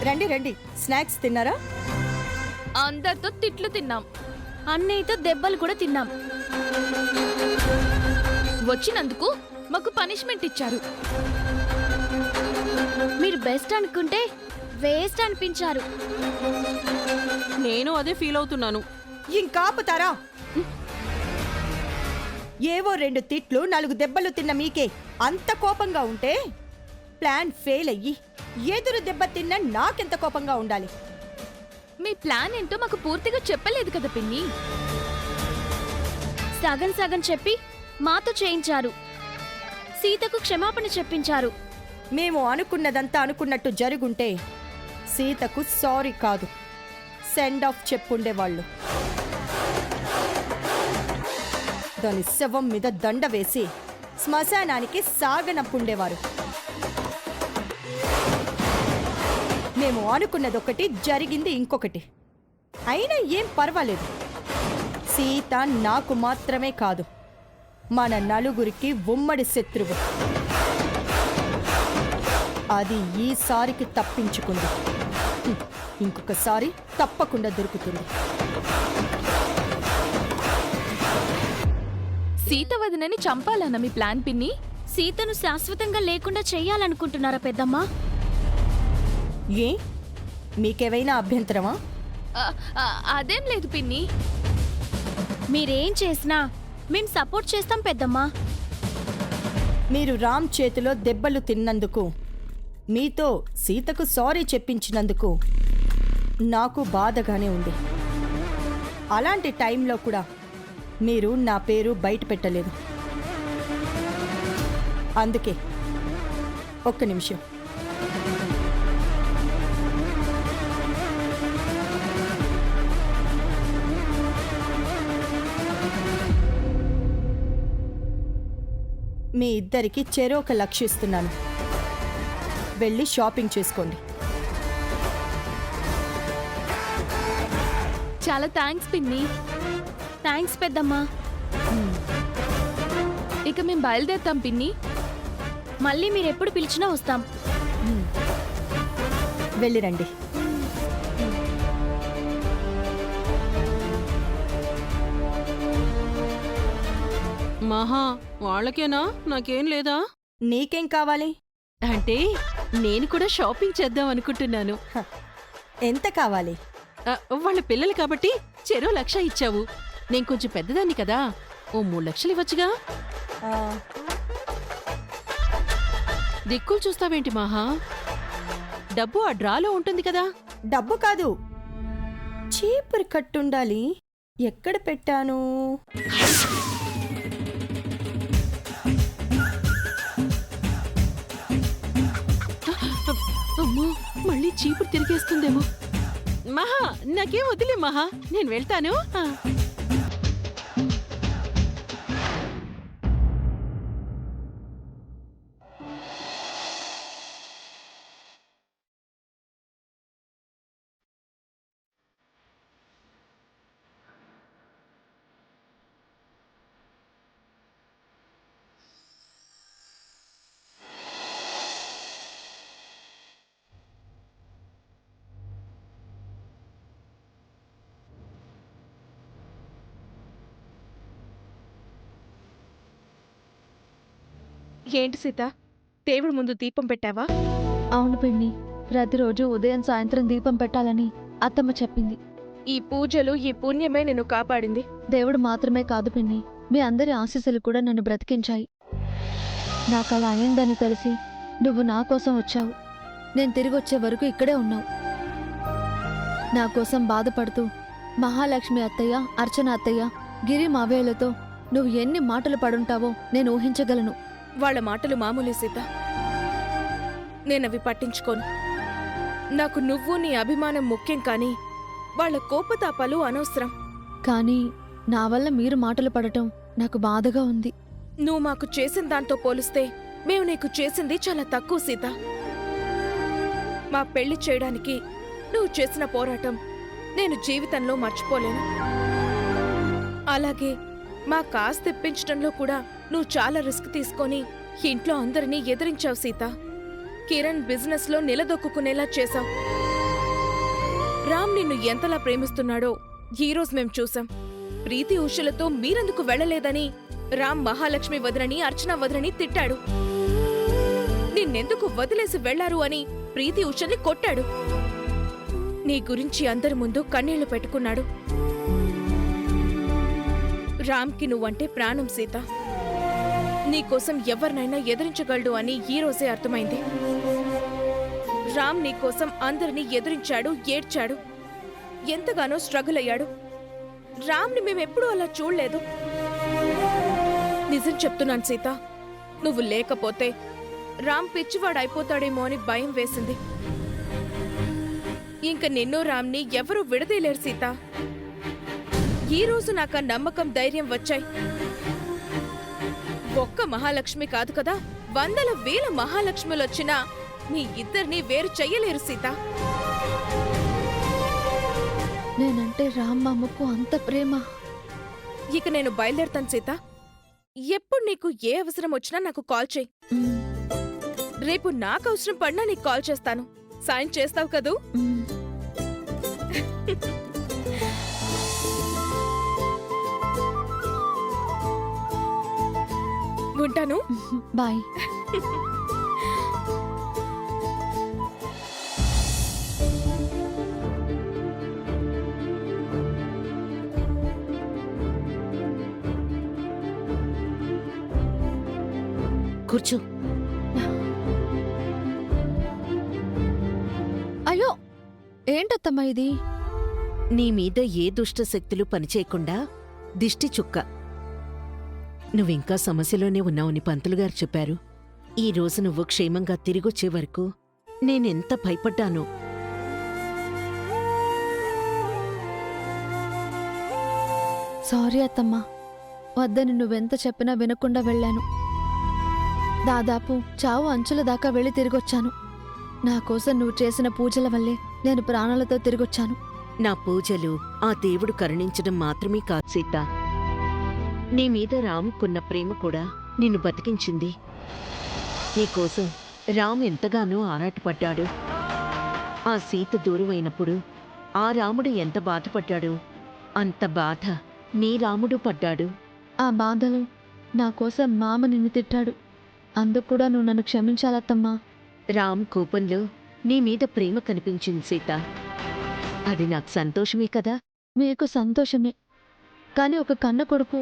రండి రండి, స్నాక్స్ తిన్నారా? అందరితో తిట్లు తిన్నాం, అన్నయ్యతో దెబ్బలు కూడా తిన్నాం. వచ్చినందుకు మాకు పనిష్మెంట్ ఇచ్చారు. మీరు బెస్ట్ అనుకుంటే వేస్ట్ అనిపించారు. నేను అదే ఫీల్ అవుతున్నాను. ఇంకాపుతారా? ఏవో 2 తిట్లు 4 దెబ్బలు తిన్న మీకే అంత కోపంగా ఉంటే ప్లాన్ ఫెయిల్ అయ్యి ఎదురు దెబ్బ తిన్న నాకెంత కోపంగా ఉండాలి? మీ ప్లాన్ ఏంటో మాకు పూర్తిగా చెప్పలేదు కదా పిన్ని. సగం సగం చెప్పి మాతో చేయించారు. సీతకు క్షమాపణ చెప్పించారు. మేము అనుకున్నదంతా అనుకున్నట్టు జరుగుంటే సీతకు సారీ కాదు, సెండ్ ఆఫ్ చెప్పుండేవాళ్ళు. దాని శవం మీద దండ వేసి శ్మశానానికి సాగనంపుండేవారు. మేము అనుకున్నదొకటి, జరిగింది ఇంకొకటి. అయినా ఏం పర్వాలేదు. సీత నాకు మాత్రమే కాదు, మన నలుగురికి ఉమ్మడి శత్రువు. అది ఈసారికి తప్పించుకుంది, ఇంకొకసారి తప్పకుండా దొరుకుతుంది. సీత వదినని చంపాలన్న మీ ప్లాన్ పిన్ని? సీతను శాశ్వతంగా లేకుండా చెయ్యాలనుకుంటున్నారా పెద్దమ్మా? ఏ మీకేవైనా అభ్యంతరమా? అదేం లేదు పిన్ని. మీరేం చేసినా మేం సపోర్ట్ చేస్తాం పెద్దమ్మా. మీరు రామ్ చేతిలో దెబ్బలు తిన్నందుకు, మీతో సీతకు సారీ చెప్పించినందుకు నాకు బాధగానే ఉంది. అలాంటి టైంలో కూడా మీరు నా పేరు బయట పెట్టలేదు. అందుకే ఒక్క నిమిషం. మీ ఇద్దరికి చెరొక లక్షిస్తున్నాను. వెళ్ళి షాపింగ్ చేసుకోండి. చాలా థ్యాంక్స్ పిన్ని. థ్యాంక్స్ పెద్దమ్మా. ఇక మేము బయలుదేరుతాం పిన్ని. మళ్ళీ మీరెప్పుడు పిలిచినా వస్తాం. వెళ్ళిరండి. మహా, వాళ్ళకేనా? నాకేం లేదా? నీకేం కావాలి? అంటే నేను కూడా షాపింగ్ చేద్దాం అనుకుంటున్నాను. ఎంత కావాలి? వాళ్ళ పిల్లలు కాబట్టి చెరో 1,00,000 ఇచ్చావు. నేను కొంచెం పెద్దదాన్ని కదా, ఓ 3 లక్షలు ఇవ్వచ్చుగా. ఆ, దిక్కులు చూస్తావేంటి మహా? డబ్బు ఆ డ్రాలో ఉంటుంది కదా. డబ్బు కాదు, చీపురు కట్టుండాలి. ఎక్కడ పెట్టాను? అమ్మో, మళ్ళీ చీపురు తిరిగేస్తుందేమో. మహా, నాకేం వదిలే మహా, నేను వెళ్తాను. ఏంటి సీత, దేవుడి ముందు దీపం పెట్టావా? అవును పిన్ని, ప్రతిరోజు ఉదయం సాయంత్రం దీపం పెట్టాలని అత్తమ్మ చెప్పింది. ఈ పూజలు, ఈ పుణ్యమే నిన్ను కాపాడింది. దేవుడు మాత్రమే కాదు పిన్ని, మీ అందరి ఆశీస్సులు కూడా నన్ను బ్రతికించాయి. నాకు అలా అయిందని తెలిసి నువ్వు నా కోసం వచ్చావు. నేను తిరిగి వచ్చే వరకు ఇక్కడే ఉన్నావు. నా కోసం బాధపడుతూ మహాలక్ష్మి అత్తయ్య, అర్చన అత్తయ్య, గిరి మావేలతో నువ్వు ఎన్ని మాటలు పడుంటావో నేను ఊహించగలను. వాళ్ళ మాటలు మామూలే సీత, నేనవి పట్టించుకోను. నాకు నువ్వు, నీ అభిమానం ముఖ్యం, కానీ వాళ్ళ కోపతాపాలు అనవసరం. కానీ నా వల్ల మీరు మాటలు పడటం నాకు బాధగా ఉంది. నువ్వు మాకు చేసిన దాంతో పోలిస్తే మేము నీకు చేసింది చాలా తక్కువ సీత. మా పెళ్లి చేయడానికి నువ్వు చేసిన పోరాటం నేను జీవితంలో మర్చిపోలేను. అలాగే మా కాస్త తెప్పించడంలో కూడా నువ్వు చాలా రిస్క్ తీసుకొని ఇంట్లో అందరినీ ఎదిరించావు సీత. కిరణ్ బిజినెస్లో నిలదొక్కునేలా చేశావు. రామ్ నిన్ను ఎంతలా ప్రేమిస్తున్నాడో ఈరోజు మేం చూసాం. ప్రీతి ఉషలతో మీరెందుకు వెళ్ళలేదని రామ్ మహాలక్ష్మి వదనని అర్చన వదనని తిట్టాడు. నిన్నెందుకు వదిలేసి వెళ్లారు అని ప్రీతి ఉషల్ని కొట్టాడు. నీ గురించి అందరి ముందు కన్నీళ్లు పెట్టుకున్నాడు. రామ్కి నువ్వంటే ప్రాణం సీత. నీకోసం ఎవరినైనా ఎదిరించగలడు అని ఈరోజే అర్థమైంది. రామ్ నీకోసం అందరినీ ఎదిరించాడు, ఏడ్చాడు, ఎంతగానో స్ట్రగుల్ అయ్యాడు. రామ్ని మేమెప్పుడూ అలా చూడలేదు. నిజం చెప్తున్నాను సీత, నువ్వు లేకపోతే రామ్ పిచ్చివాడైపోతాడేమో అని భయం వేసింది. ఇంక నిన్ను రామ్ని ఎవరూ విడదీయలేరు సీత. ఈరోజు నాకు ఆ నమ్మకం, ధైర్యం వచ్చాయి. ఒక్క మహాలక్ష్మి కాదు కదా, వందల వేల మహాలక్ష్ములొచ్చినా మీ ఇద్దరిని వేరు చెయ్యలేరు సీత. నేనంటే రామ్ మామకు అంత ప్రేమ. ఇక నేను బయలుదేరుతాను సీత. ఎప్పుడు నీకు ఏ అవసరం వచ్చినా నాకు కాల్ చేయి. మ్మ్. రేపు నాకు అవసరం పడినా నీకు కాల్ చేస్తాను. సాయం చేస్తావు కదూ? మ్మ్. ఉంటాను. బాయ్. కూర్చో. అయ్యో, ఏంటత్తమ్మా ఇది? నీ మీద ఏ దుష్ట శక్తులు పనిచేయకుండా దిష్టి చుక్క. నువ్వింకా సమస్యలోనే ఉన్నావని పంతులుగారు చెప్పారు. ఈ రోజు నువ్వు క్షేమంగా తిరిగొచ్చే వరకు నేనెంత భయపడ్డానో. సారీ అత్తమ్మా, వద్దని నువ్వెంత చెప్పినా వినకుండా వెళ్ళాను. దాదాపు చావు అంచుల దాకా వెళ్ళి తిరిగొచ్చాను. నా కోసం నువ్వు చేసిన పూజల వల్లే నేను ప్రాణాలతో తిరిగొచ్చాను. నా పూజలు ఆ దేవుడు కరుణించడం మాత్రమే కాదు సీత, నీ మీద రాముకున్న ప్రేమ కూడా నిన్ను బతికించింది. నీకోసం రాము ఎంతగానో ఆరాటపడ్డాడు. ఆ సీత దూరమైనప్పుడు ఆ రాముడు ఎంత బాధపడ్డాడు, అంత బాధ నీ రాముడు పడ్డాడు. ఆ బాధలు నా కోసం మామ నిన్ను తిట్టాడు. అందుకు కూడా నువ్వు నన్ను క్షమించాలత్తమ్మా. రామ్ కోపంలో నీ మీద ప్రేమ కనిపించింది సీత. అది నాకు సంతోషమే కదా. మీకు సంతోషమే, కానీ ఒక కన్న కొడుకు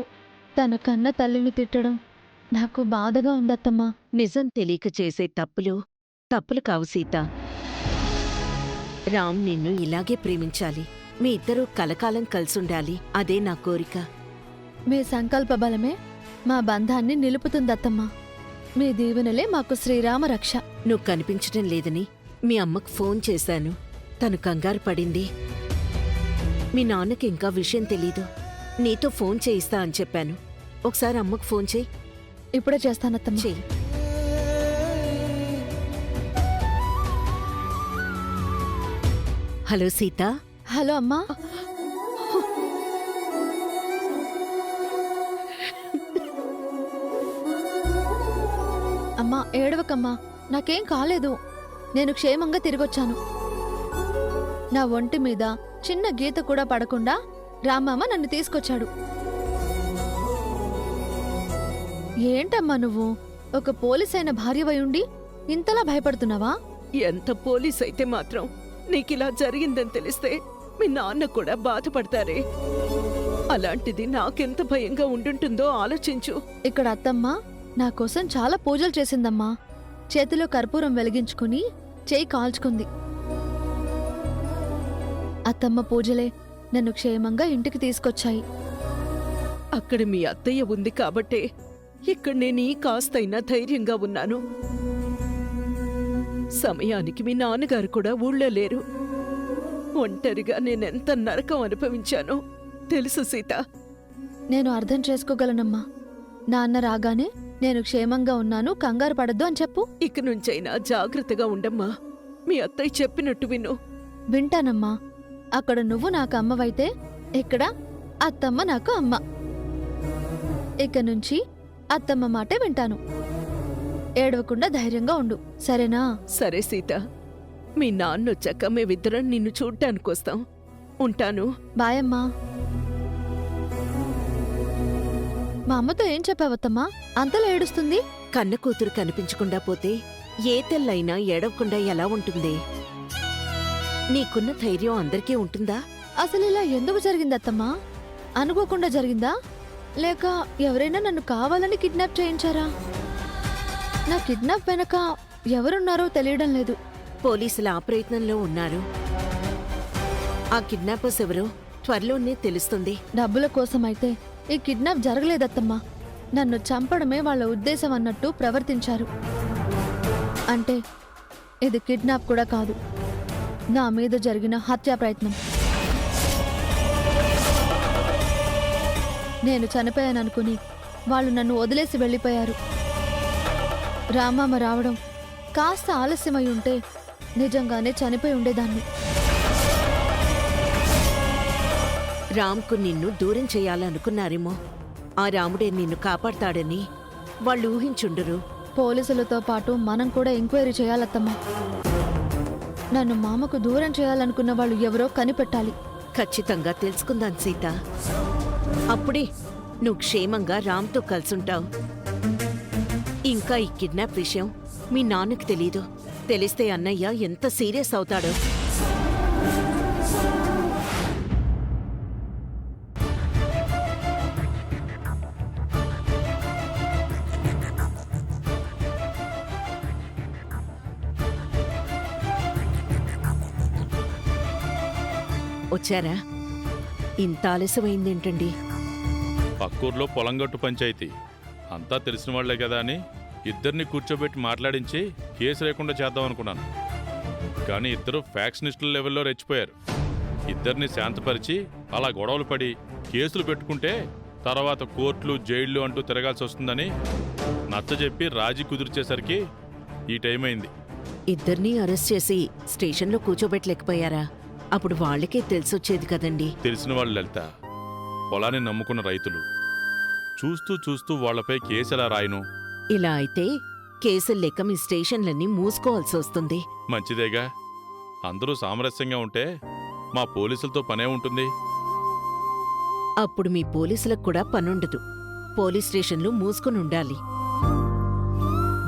తన కన్న తల్లిని తిట్టడం నాకు బాధగా ఉందత్తమ్మా. నిజం తెలియక చేసే తప్పులు కావు సీత. రామ్ నిన్ను ఇలాగే ప్రేమించాలి. మీ ఇద్దరూ కలకాలం కలిసుండాలి. అదే నా కోరిక. మీ సంకల్ప బలమే మా బంధాన్ని నిలుపుతుందత్తమ్మా. మీ దీవెనలే మాకు శ్రీరామ రక్ష. నువ్వు కనిపించడం లేదని మీ అమ్మకు ఫోన్ చేశాను. తను కంగారు పడింది. మీ నాన్నకి ఇంకా విషయం తెలీదు. నీతో ఫోన్ చేయిస్తా అని చెప్పాను. ఒకసారి అమ్మకు ఫోన్ చేయి. ఇప్పుడే చేస్తానత్తమ్మా. చెయ్యి. హలో సీత. హలో అమ్మా. అమ్మా ఏడవకమ్మా, నాకేం కాలేదు. నేను క్షేమంగా తిరిగొచ్చాను. నా ఒంటి మీద చిన్న గీత కూడా పడకుండా రామమ్మ నన్ను తీసుకొచ్చాడు. ఏంటమ్మా నువ్వు ఒక పోలీసైన భార్యవై ఉండి ఇంతలా భయపడుతున్నావా? ఎంత పోలీస్ అయితే మాత్రం నీకిలా జరిగిందని తెలిస్తే మీ నాన్న కూడా బాధపడతారే. అలాంటిది నాకెంత భయంగా ఉండుంటుందో ఆలోచించు. ఇక్కడ అత్తమ్మ నా కోసం చాలా పూజలు చేసిందమ్మా. చేతిలో కర్పూరం వెలిగించుకుని చేయి కాల్చుకుంది. అత్తమ్మ పూజలే నన్ను క్షేమంగా ఇంటికి తీసుకొచ్చాయి. అక్కడ మీ అత్తయ్య ఉంది కాబట్టే ఇక్కడ నేను ఈ కాస్తైనా ధైర్యంగా ఉన్నాను. సమయానికి మీ నాన్నగారు కూడా ఊళ్ళో లేరు. ఒంటరిగా నేనెంత నరకం అనుభవించానో తెలుసు సీత. నేను అర్థం చేసుకోగలనమ్మా. నాన్న రాగానే నేను క్షేమంగా ఉన్నాను, కంగారు పడద్దు అని చెప్పు. ఇక నుంచైనా జాగ్రత్తగా ఉండమ్మా. మీ అత్తయ్య చెప్పినట్టు విను. వింటానమ్మా. అక్కడ నువ్వు నాకు అమ్మవైతే ఇక్కడ అత్తమ్మ నాకు అమ్మ. ఇక నుంచి అత్తమ్మ మాటే వింటాను. ఏడవకుండా ధైర్యంగా ఉండు, సరేనా? సరే సీత, మీ నాన్న వచ్చాక మేమిద్దరం నిన్ను చూడ్డానికి వస్తాం. ఉంటాను. బాయ్ అమ్మా. మా అమ్మతో ఏం చెప్పావత్తమ్మా? అంతలో ఏడుస్తుంది. కన్న కూతురు కనిపించకుండా పోతే ఏ తెల్లైనా ఏడవకుండా ఎలా ఉంటుంది? నీకున్న ధైర్యం అందరికీ ఉంటుందా? అసలు ఇలా ఎందుకు జరిగిందత్తమ్మా? అనుకోకుండా జరిగిందా, లేక ఎవరైనా నన్ను కావాలని కిడ్నాప్ చేయించారా? నా కిడ్నాప్ వెనక ఎవరున్నారో తెలియడం లేదు. పోలీసులు ఆ ప్రయత్నంలో ఉన్నారు. ఆ కిడ్నాపర్స్ ఎవరో త్వరలోనే తెలుస్తుంది. డబ్బుల కోసమైతే ఈ కిడ్నాప్ జరగలేదత్తమ్మా. నన్ను చంపడమే వాళ్ళ ఉద్దేశం అన్నట్టు ప్రవర్తించారు. అంటే ఇది కిడ్నాప్ కూడా కాదు, నా మీద జరిగిన హత్యా ప్రయత్నం. నేను చనిపోయాననుకుని వాళ్ళు నన్ను వదిలేసి వెళ్ళిపోయారు. రామమ్మ రావడం కాస్త ఆలస్యమై ఉంటే నిజంగానే చనిపోయి ఉండేదాన్ని. రామ్కు నిన్ను దూరం చేయాలనుకున్నారేమో. ఆ రాముడే నిన్ను కాపాడతాడని వాళ్ళు ఊహించుండరు. పోలీసులతో పాటు మనం కూడా ఎంక్వైరీ చేయాలత్తమ్మా. నన్ను మామకు దూరం చేయాలనుకున్న వాళ్ళు ఎవరో కనిపెట్టాలి. ఖచ్చితంగా తెలుసుకుందాం సీత. అప్పుడే నువ్వు క్షేమంగా రామ్తో కలిసుంటావు. ఇంకా ఈ కిడ్నాప్ విషయం మీ నాన్నకి తెలీదు. తెలిస్తే అన్నయ్య ఎంత సీరియస్ అవుతాడో. వచ్చారా? ఇంత ఆలస్యమైందేంటండి? పక్కూర్లో పొలంగట్టు పంచాయతీ అంతా తెలిసిన వాళ్లే కదా అని ఇద్దరిని కూర్చోబెట్టి మాట్లాడించి కేసు లేకుండా చేద్దాం అనుకున్నాను. కానీ ఇద్దరు ఫ్యాక్షనిస్టుల లెవెల్లో రెచ్చిపోయారు. ఇద్దరిని శాంతపరిచి అలా గొడవలు పడి కేసులు పెట్టుకుంటే తర్వాత కోర్టులు జైళ్లు అంటూ తిరగాల్సి వస్తుందని నచ్చజెప్పి రాజీ కుదిర్చేసరికి ఈ టైం అయింది. ఇద్దరినీ అరెస్ట్ చేసి స్టేషన్లో కూర్చోబెట్టలేకపోయారా? అప్పుడు వాళ్ళకే తెలిసొచ్చేది కదండి. తెలిసిన వాళ్ళు లలిత, పొలాన్ని నమ్ముకున్న రైతులు. చూస్తూ చూస్తూ వాళ్లపై కేసు ఎలా రాయను? ఇలా అయితే కేసులు లేక మీ స్టేషన్లన్నీ మూసుకోవాల్సి వస్తుంది. మంచిదేగా. అందరూ సామరస్యంగా ఉంటే మా పోలీసులతో పనే ఉంటుంది. అప్పుడు మీ పోలీసులకు కూడా పనుండదు. పోలీస్ స్టేషన్లు మూసుకుని ఉండాలి.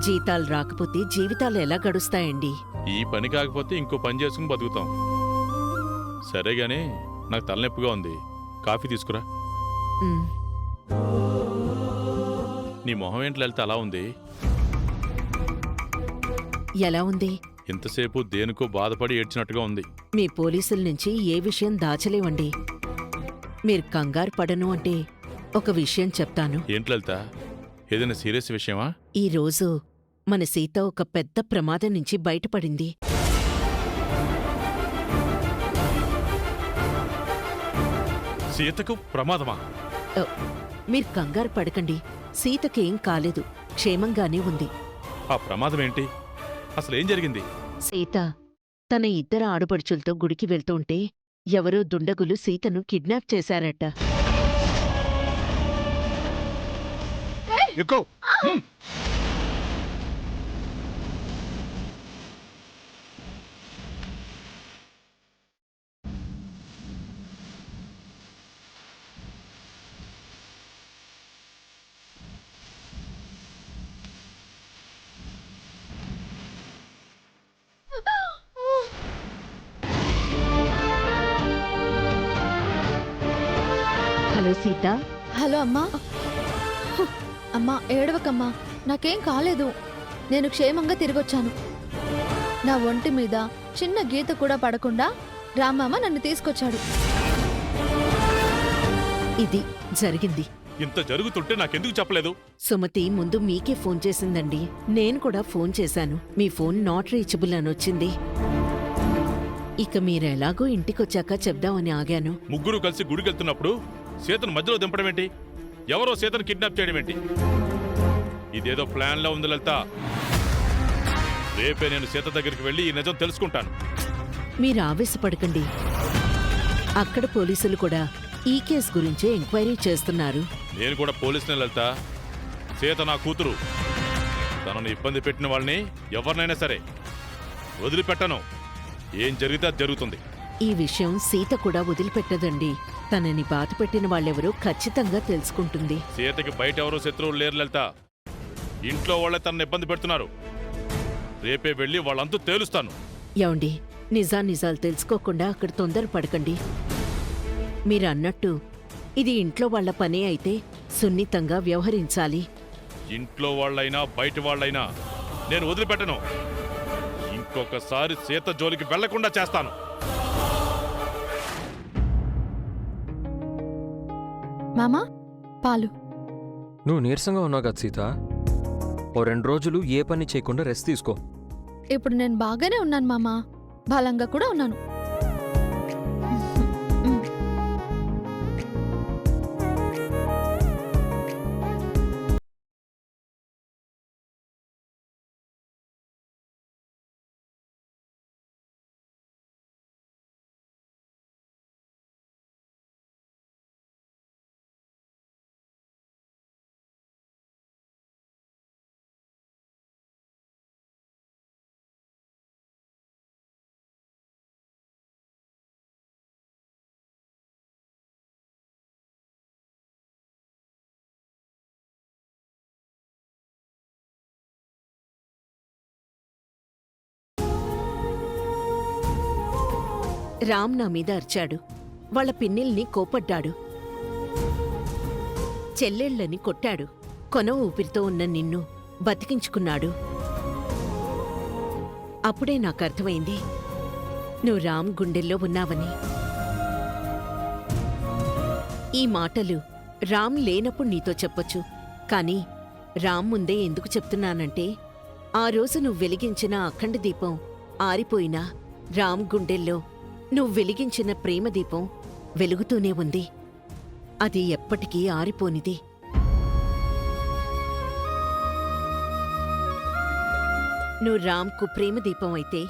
జీతాలు రాకపోతే జీవితాలు ఎలా గడుస్తాయండి? ఈ పని కాకపోతే ఇంకో పని చేసుకుని బతుకుతాం. సరేగాని నాకు తలనొప్పిగా ఉంది, కాఫీ తీసుకురా. ఉమ్. నీ మొహం ఏంటి లలిత అలా ఉంది? ఎలా ఉంది? ఇంతసేపు దేనికో బాధపడి ఏడ్చినట్టుగా ఉంది. మీ పోలీసుల నుంచి ఏ విషయం దాచలేవండి. మీరు కంగారు పడను అంటే ఒక విషయం చెప్తాను. ఏంటి లలిత? ఏదైనా సీరియస్ విషయమా? ఈరోజు మన సీత ఒక పెద్ద ప్రమాదం నుంచి బయటపడింది. సీతకు ప్రమాదమా? మీరు కంగారు పడకండి. సీతకేం కాలేదు, క్షేమంగానే ఉంది. ఆ ప్రమాదం ఏంటి? అసలు ఏం జరిగింది? సీత తన ఇద్దరు ఆడపడుచులతో గుడికి వెళ్తుంటే ఎవరో దుండగులు సీతను కిడ్నాప్ చేశారట. హలో సీత. హలో అమ్మా. అమ్మా ఏడవకమ్మా, నాకేం కాలేదు. నేను క్షేమంగా తిరిగొచ్చాను. నా ఒంటి మీద చిన్న గీత కూడా పడకుండా రామమ్మ నన్ను తీసుకొచ్చాడు. ఇది జరిగింది. ఇంత జరుగుతుంటే నాకెందుకు చెప్పలేదు? సుమతి ముందు మీకే ఫోన్ చేసిందండి. నేను కూడా ఫోన్ చేశాను. మీ ఫోన్ నాట్ రీచబుల్ అని వచ్చింది. ఇక మీరెలాగో ఇంటికొచ్చాక చెప్దామని ఆగాను. ముగ్గురు కలిసి గుడికెళ్తున్నప్పుడు సీతను మధ్యలో దింపడం ఏంటి? ఎవరో సీతను కిడ్నాప్ చేయడం ఏంటి? ఇదేదో ప్లాన్లో ఉంది లలిత. రేపే నేను సీత దగ్గరికి వెళ్ళి ఈ నిజం తెలుసుకుంటాను. మీరు ఆవేశపడకండి. అక్కడ పోలీసులు కూడా ఈ కేసు గురించే ఎంక్వైరీ చేస్తున్నారు. నేను కూడా పోలీసునే లలిత. సీత నా కూతురు. తనను ఇబ్బంది పెట్టిన వాళ్ళని ఎవరినైనా సరే వదిలిపెట్టను. ఏం జరిగితే అది జరుగుతుంది. ఈ విషయం సీత కూడా వదిలిపెట్టదండి. తనని బాధపెట్టిన వాళ్ళెవరో ఖచ్చితంగా తెలుసుకుంటుంది. సీతకి బయట ఎవరో శత్రువులు లేరు లలిత. ఇంట్లో వాళ్ళే తనని ఇబ్బంది పెడుతున్నారు. రేపే వెళ్ళి వాళ్ళంతా తేలుస్తాను. ఏమండి, నిజాలు తెలుసుకోకుండా అక్కడ తొందరపడకండి. మీరన్నట్టు ఇది ఇంట్లో వాళ్ళ పనే అయితే సున్నితంగా వ్యవహరించాలి. ఇంట్లో వాళ్ళైనా బయట వాళ్ళైనా నేను వదిలిపెట్టను. ఇంకొకసారి సీత జోలికి వెళ్లకుండా చేస్తాను. మామా పాలు. నువ్వు నీరసంగా ఉన్నావు కదా సీత, ఓ 2 రోజులు ఏ పని చేయకుండా రెస్ట్ తీసుకో. ఇప్పుడు నేను బాగానే ఉన్నాను మామా, బలంగా కూడా ఉన్నాను. రామ్ నా మీద అరిచాడు. వాళ్ళ పిన్నిల్ని కోపడ్డాడు. చెల్లెళ్ళని కొట్టాడు. కొన ఊపిరితో ఉన్న నిన్ను బతికించుకున్నాడు. అప్పుడే నాకర్థమైంది నువ్వు రామ్ గుండెల్లో ఉన్నావని. ఈ మాటలు రామ్ లేనప్పుడు నీతో చెప్పొచ్చు, కాని రామ్ ముందే ఎందుకు చెప్తున్నానంటే ఆ రోజు నువ్వు వెలిగించిన అఖండ దీపం ఆరిపోయినా రామ్ గుండెల్లో నువ్వు వెలిగించిన ప్రేమదీపం వెలుగుతూనే ఉంది. అది ఎప్పటికీ ఆరిపోనిది. నువ్వు రామ్కు ప్రేమదీపం అయితే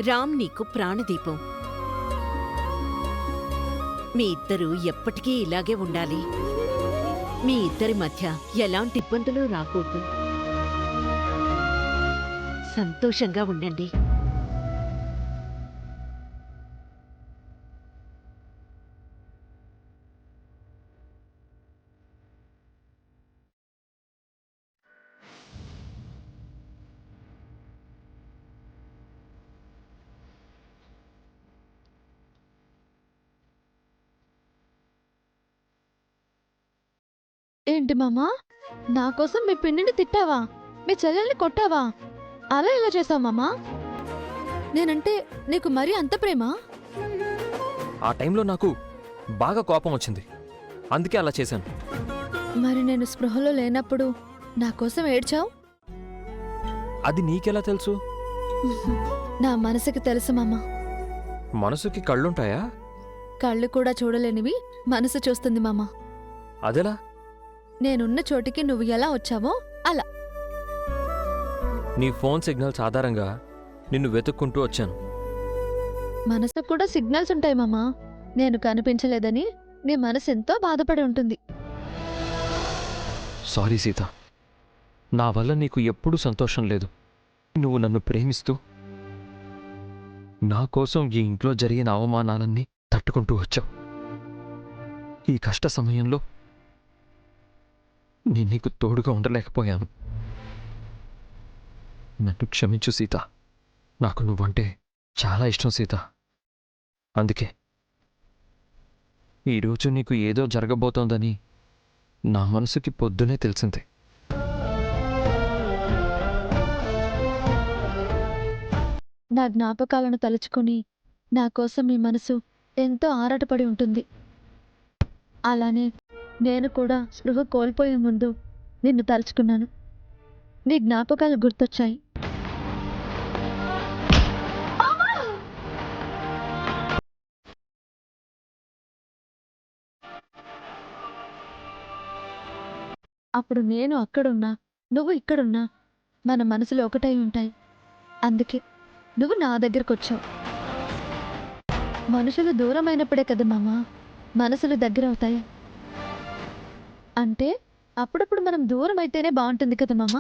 రామ్ నీకు ప్రాణదీపం. మీ ఇద్దరూ ఎప్పటికీ ఇలాగే ఉండాలి. మీ ఇద్దరి మధ్య ఎలాంటి ఇబ్బందులు రాకూడదు. సంతోషంగా ఉండండి. ఏంటి మామా, నా కోసం మీ పిన్నిని తిట్టావా? మీ చెల్లెల్ని కొట్టావా? అలా ఎలా చేసావు మామా? నేనంటే నీకు మరీ అంత ప్రేమ? ఆ టైంలో నాకు బాగా కోపం వచ్చింది, అందుకే అలా చేశాను. మరి నేను స్పృహలో లేనప్పుడు నా కోసం ఏడ్చావు? అది నీకెలా తెలుసు? నా మనసుకి తెలుసు మామా. మనసుకి కళ్ళుంటాయా? కళ్ళు కూడా చూడలేనివి మనసు చూస్తుంది మామా. అదెలా? నేనున్న చోటికి నువ్వు ఎలా వచ్చావో అలా. నీ ఫోన్ సిగ్నల్స్ ఆధారంగా నిన్ను వెతుక్కుంటూ వచ్చాను. మనసుకు కూడా సిగ్నల్స్ ఉంటాయి మామా. నేను కనిపించలేదని నీ మనసు ఎంతో బాధపడి ఉంటుంది. సారీ సీత, నా వల్ల నీకు ఎప్పుడూ సంతోషం లేదు. నువ్వు నన్ను ప్రేమిస్తూ నా కోసం ఈ ఇంట్లో జరిగిన అవమానాలన్నీ తట్టుకుంటూ వచ్చావు. ఈ కష్ట సమయంలో నేను నీకు తోడుగా ఉండలేకపోయాను. నన్ను క్షమించు సీత. నాకు నువ్వంటే చాలా ఇష్టం సీత. అందుకే ఈరోజు నీకు ఏదో జరగబోతోందని నా మనసుకి పొద్దునే తెలిసింది. నా జ్ఞాపకాలను తలుచుకుని నా కోసం మీ మనసు ఎంతో ఆరాటపడి ఉంటుంది. అలానే నేను కూడా స్పృహ కోల్పోయే ముందు నిన్ను తలుచుకున్నాను. నీ జ్ఞాపకాలు గుర్తొచ్చాయి. అప్పుడు నేను అక్కడున్నా, నువ్వు ఇక్కడున్నా మన మనసులు ఒకటై ఉంటాయి. అందుకే నువ్వు నా దగ్గరకు వచ్చావు. మనుషులు దూరమైనప్పుడే కదా మామ మనసులు దగ్గర అవుతాయి. అంటే అప్పుడప్పుడు మనం దూరం అయితేనే బాగుంటుంది కదా మామ.